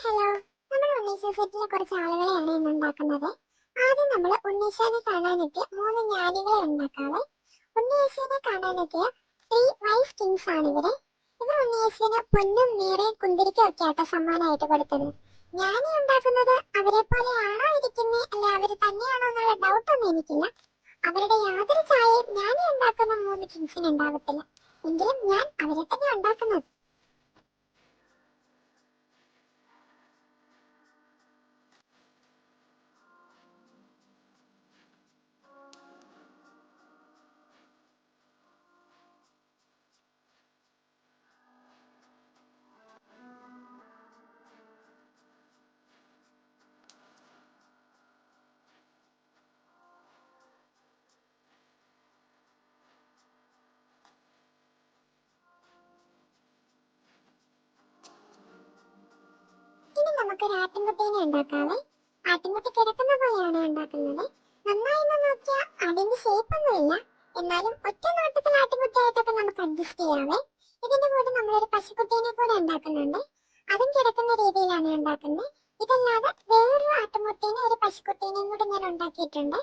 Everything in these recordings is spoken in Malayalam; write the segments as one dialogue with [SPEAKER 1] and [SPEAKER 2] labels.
[SPEAKER 1] ഹലോ, നമ്മൾ ഉണ്ണീസ് സെറ്റിലെ കുറച്ച് ആളുകളെയാണ് ഇന്ന് ഉണ്ടാക്കുന്നത്. ആദ്യം നമ്മൾ ഉണ്ണീശാനെ കാണാനെത്തിയ മൂന്ന് ജ്ഞാനികളെ ഉണ്ടാക്കാവേ. ഉണ്ണിയേശുവിനെ കാണാനെത്തിയ ത്രീ വൈസ് കിങ്സ് ആണ് ഇവര്. ഇവർ ഉണ്ണിയേശുവിന് പൊന്നും നീറയും കുന്തിരിക്കും ഒക്കെ ആട്ടോ സമ്മാനമായിട്ട് കൊടുത്തത്. ജ്ഞാനി ഉണ്ടാക്കുന്നത് അവരെ പോലെയാണോ ഇരിക്കുന്നത്, അല്ലെ അവര് തന്നെയാണോ എന്നുള്ള ഡൗട്ടൊന്നും എനിക്കില്ല. അവരുടെ യാതൊരു ചായയും ജ്ഞാനി ഉണ്ടാക്കുന്ന മൂന്ന് കിങ്സിന് ഉണ്ടാവത്തില്ല. എങ്കിലും ഞാൻ അവരെ തന്നെ ഉണ്ടാക്കുന്നത്. ഇനി നമുക്കൊരു ആട്ടിൻകുട്ടീനെ ഉണ്ടാക്കാവേ. ആട്ടിൻകുട്ടി കിടക്കുന്ന പോലെയാണ് ഉണ്ടാക്കുന്നത്. നന്നായി നോക്കിയാൽ അതിന്റെ ഷേപ്പ് ഒന്നുമില്ല, എന്നാലും ഒറ്റ നോട്ടത്തിൽ ആട്ടിൻകുട്ടിയായിട്ടൊക്കെ നമുക്ക് അഡ്ജസ്റ്റ് ചെയ്യാവേ. ഇതിന്റെ കൂടെ നമ്മളൊരു പശുക്കുട്ടീനെ കൂടെ ഉണ്ടാക്കുന്നുണ്ട്. അതും കിടക്കുന്ന രീതിയിലാണ് ഉണ്ടാക്കുന്നത്. ഇതല്ലാതെ വേറൊരു ആട്ടിൻകുട്ടീനെ ഒരു പശുക്കുട്ടീനെയും കൂടെ ഞാൻ ഉണ്ടാക്കിയിട്ടുണ്ട്.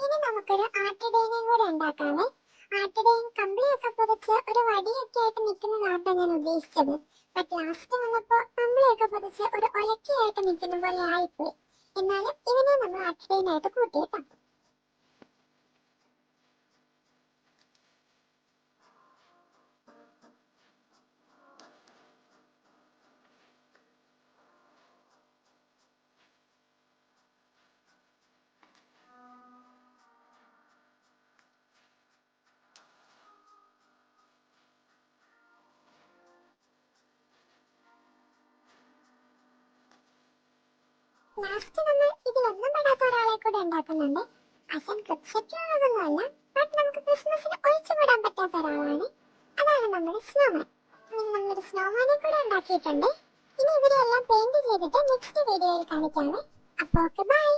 [SPEAKER 1] ഇനി നമുക്കൊരു ആട്ടിടേനെയും കൂടെ ഉണ്ടാക്കാവേ. ആട്ടിടയൻ കമ്പിളിയൊക്കെ പൊതിച്ച് ഒരു വടിയൊക്കെ ആയിട്ട് നിൽക്കുന്നതാട്ടോ ഞാൻ ഉദ്ദേശിച്ചത്. ബട്ട് ലാസ്റ്റ് വന്നപ്പോ കമ്പിളിയൊക്കെ പൊതിച്ച് ഒരു ഒലക്കയായിട്ട് നിൽക്കുന്ന പോലെ ആയിപ്പോയി. എന്നാലും ഇവനെ നമ്മൾ ആട്ടിടയനായിട്ട് കൂട്ടിയിട്ടാം. ലാസ്റ്റ് നമ്മൾ ഇതിലൊന്നും പെടാത്ത ഒരാളെ കൂടെ ഉണ്ടാക്കുന്നുണ്ട്. അച്ഛൻ ക്രിക്കറ്റിലുള്ളതൊന്നുമല്ല, ബട്ട് നമുക്ക് ക്രിസ്മസിന് ഒഴിച്ചുകൂടാൻ പറ്റാത്ത ഒരാളാണ്. അതാണ് നമ്മുടെ സ്നോമാൻ. ഇനി നമ്മളൊരു സ്നോമാനെ കൂടെ ഉണ്ടാക്കിയിട്ടുണ്ട്. ഇനി ഇവരെല്ലാം പെയിന്റ് ചെയ്തിട്ട് നെക്സ്റ്റ് വീഡിയോയിൽ കാണിക്കാണ്. അപ്പോൾ ഓക്കെ, ബൈ.